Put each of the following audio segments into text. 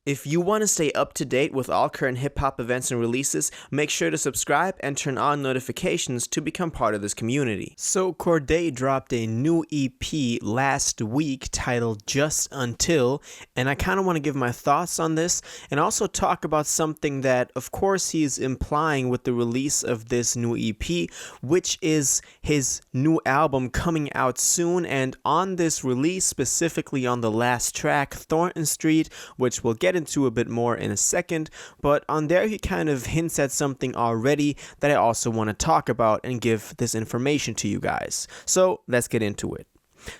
If you want to stay up to date with all current hip hop events and releases, make sure to subscribe and turn on notifications to become part of this community. So, Cordae dropped a new EP last week titled Just Until, and I kind of want to give my thoughts on this and also talk about something that, of course, he's implying with the release of this new EP, which is his new album coming out soon. And on this release, specifically on the last track, Thornton Street, which we'll get into a bit more in a second, but on there he kind of hints at something already that I also want to talk about and give this information to you guys. So let's get into it.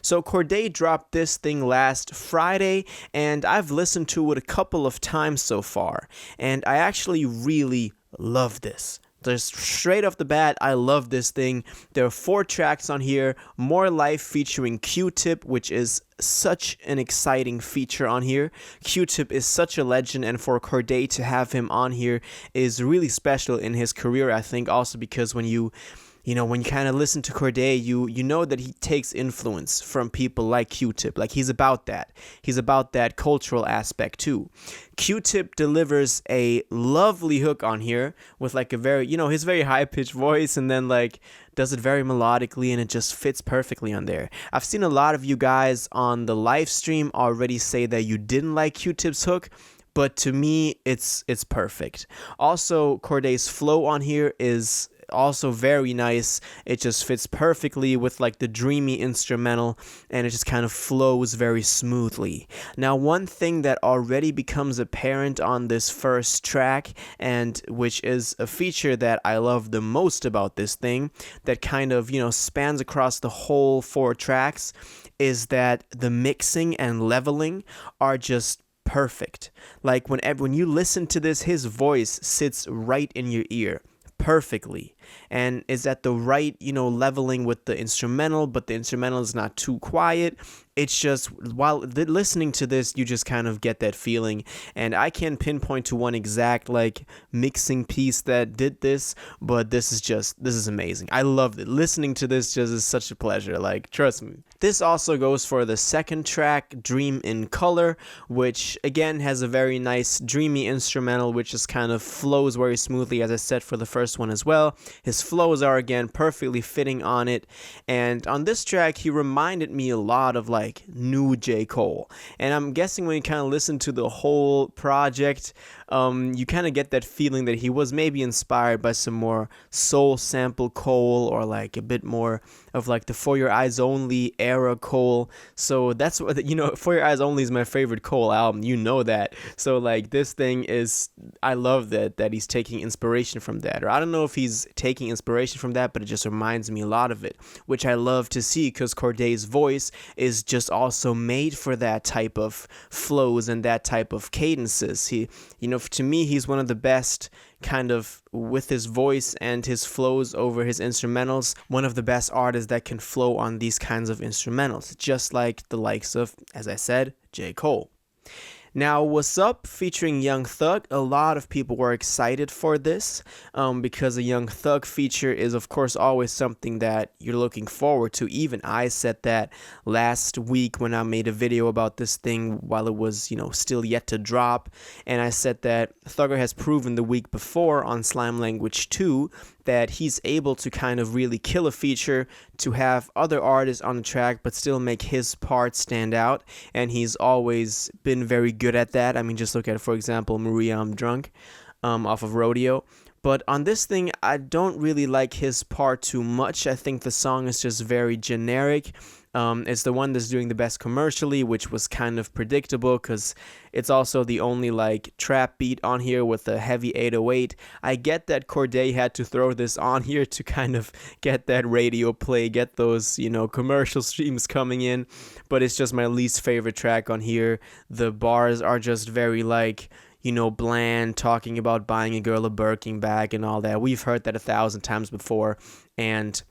So Cordae dropped this thing last Friday, and I've listened to it a couple of times so far, and I actually really love this. Just straight off the bat, I love this thing. There are 4 tracks on here. More Life featuring Q-Tip, which is such an exciting feature on here. Q-Tip is such a legend, and for Cordae to have him on here is really special in his career, I think, also because when you kind of listen to Cordae, you know that he takes influence from people like Q-Tip. Like, he's about that. He's about that cultural aspect, too. Q-Tip delivers a lovely hook on here with, like, a very, his very high-pitched voice, and then, like, does it very melodically, and it just fits perfectly on there. I've seen a lot of you guys on the live stream already say that you didn't like Q-Tip's hook, but to me, it's perfect. Also, Cordae's flow on here is also very nice. It just fits perfectly with like the dreamy instrumental, and it just kind of flows very smoothly. Now, one thing that already becomes apparent on this first track, and which is a feature that I love the most about this thing, that kind of spans across the whole 4 tracks, is that the mixing and leveling are just perfect. Like, when you listen to this, his voice sits right in your ear perfectly and is at the right leveling with the instrumental, but the instrumental is not too quiet. It's just, while listening to this, you just kind of get that feeling, and I can't pinpoint to one exact like mixing piece that did this, but this is amazing. I loved it. Listening to this just is such a pleasure, like, trust me. This also goes for the second track, Dream in Color, which again has a very nice dreamy instrumental, which just kind of flows very smoothly, as I said for the first one as well. His flows are again perfectly fitting on it, and on this track he reminded me a lot of like new J. Cole, and I'm guessing when you kind of listen to the whole project, you kind of get that feeling that he was maybe inspired by some more soul sample Cole, or like a bit more of like the For Your Eyes Only era Cole. So that's what, For Your Eyes Only is my favorite Cole album, that. So like this thing is, I love that he's taking inspiration from that, or I don't know if he's taking inspiration from that, but it just reminds me a lot of it, which I love to see, because Cordae's voice is just also made for that type of flows and that type of cadences. He, to me, he's one of the best, kind of, with his voice and his flows over his instrumentals, one of the best artists that can flow on these kinds of instrumentals, just like the likes of, as I said, J. Cole. Now, What's Up featuring Young Thug, a lot of people were excited for this because a Young Thug feature is, of course, always something that you're looking forward to. Even I said that last week when I made a video about this thing while it was, still yet to drop, and I said that Thugger has proven the week before on Slime Language 2 that he's able to kind of really kill a feature, to have other artists on the track but still make his part stand out, and he's always been very good at that. I mean, just look at, for example, Maria I'm Drunk off of Rodeo. But on this thing, I don't really like his part too much. I think the song is just very generic. It's the one that's doing the best commercially, which was kind of predictable because it's also the only like trap beat on here with a heavy 808. I get that Cordae had to throw this on here to kind of get that radio play, get those, commercial streams coming in, but it's just my least favorite track on here. The bars are just very like, bland, talking about buying a girl a Birkin bag and all that. We've heard that 1,000 times before, and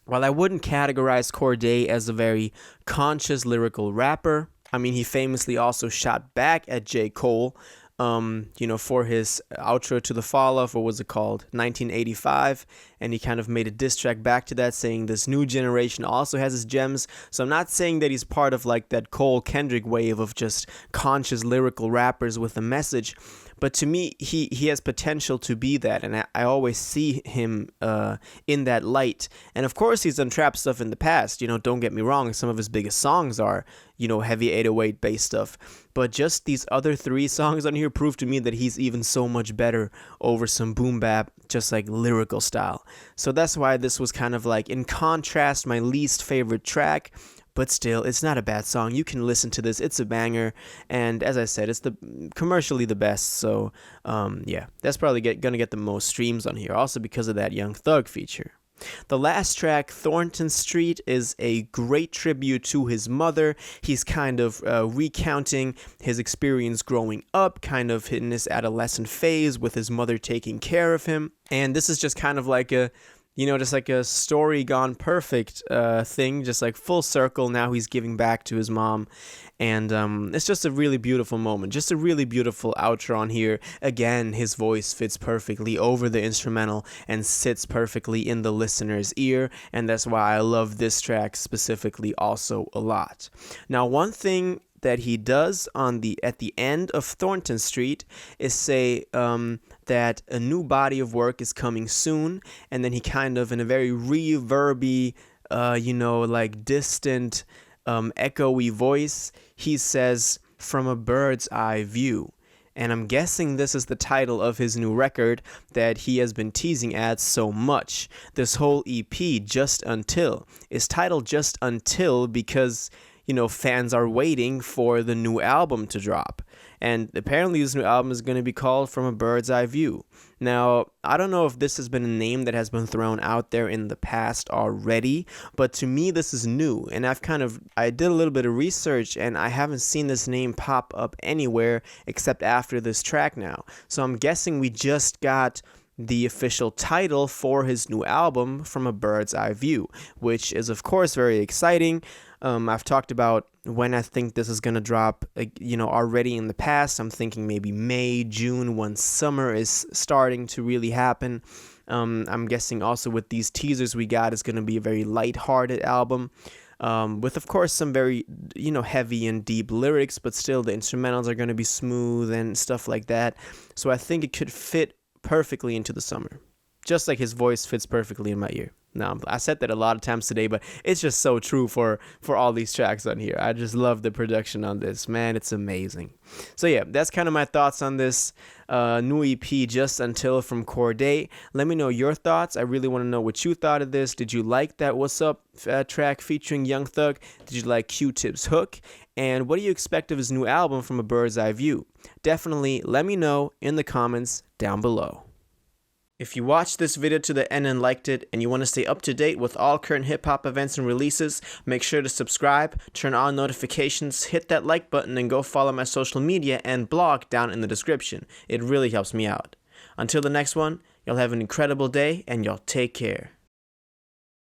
while I wouldn't categorize Cordae as a very conscious lyrical rapper, I mean, he famously also shot back at J. Cole for his outro to the Fall Off, what was it called? 1985. And he kind of made a diss track back to that, saying this new generation also has his gems. So I'm not saying that he's part of like that Cole Kendrick wave of just conscious lyrical rappers with a message. But to me, he has potential to be that, and I always see him in that light. And of course, he's done trap stuff in the past. Don't get me wrong. Some of his biggest songs are, heavy 808 bass stuff. But just these other 3 songs on here prove to me that he's even so much better over some boom bap, just like lyrical style. So that's why this was kind of like, in contrast, my least favorite track. But still, it's not a bad song. You can listen to this. It's a banger. And as I said, it's commercially the best. So, yeah, that's probably going to get the most streams on here. Also because of that Young Thug feature. The last track, Thornton Street, is a great tribute to his mother. He's kind of recounting his experience growing up, kind of in his adolescent phase with his mother taking care of him. And this is just kind of like just like a story gone perfect thing, just like full circle. Now he's giving back to his mom. And it's just a really beautiful moment, just a really beautiful outro on here. Again, his voice fits perfectly over the instrumental and sits perfectly in the listener's ear. And that's why I love this track specifically also a lot. Now, one thing that he does at the end of Thornton Street is say that a new body of work is coming soon, and then he kind of, in a very reverby, like distant, echoey voice, he says, "From a bird's eye view." And I'm guessing this is the title of his new record that he has been teasing at so much. This whole EP, Just Until, is titled Just Until because fans are waiting for the new album to drop. And apparently this new album is going to be called From a Bird's Eye View. Now, I don't know if this has been a name that has been thrown out there in the past already, but to me this is new. And I did a little bit of research and I haven't seen this name pop up anywhere except after this track now. So I'm guessing we just got the official title for his new album, From a Bird's Eye View, which is of course very exciting. I've talked about when I think this is going to drop, already in the past. I'm thinking maybe May, June, when summer is starting to really happen. I'm guessing also with these teasers we got, it's going to be a very lighthearted album. With, of course, some very, heavy and deep lyrics, but still the instrumentals are going to be smooth and stuff like that. So I think it could fit perfectly into the summer, just like his voice fits perfectly in my ear. Now, I said that a lot of times today, but it's just so true for all these tracks on here. I just love the production on this. Man, it's amazing. So yeah, that's kind of my thoughts on this new EP, Just Until, from Cordae. Let me know your thoughts. I really want to know what you thought of this. Did you like that What's Up track featuring Young Thug? Did you like Q-Tip's hook? And what do you expect of his new album, From a Bird's Eye View? Definitely let me know in the comments down below. If you watched this video to the end and liked it, and you want to stay up to date with all current hip-hop events and releases, make sure to subscribe, turn on notifications, hit that like button, and go follow my social media and blog down in the description. It really helps me out. Until the next one, y'all have an incredible day, and y'all take care.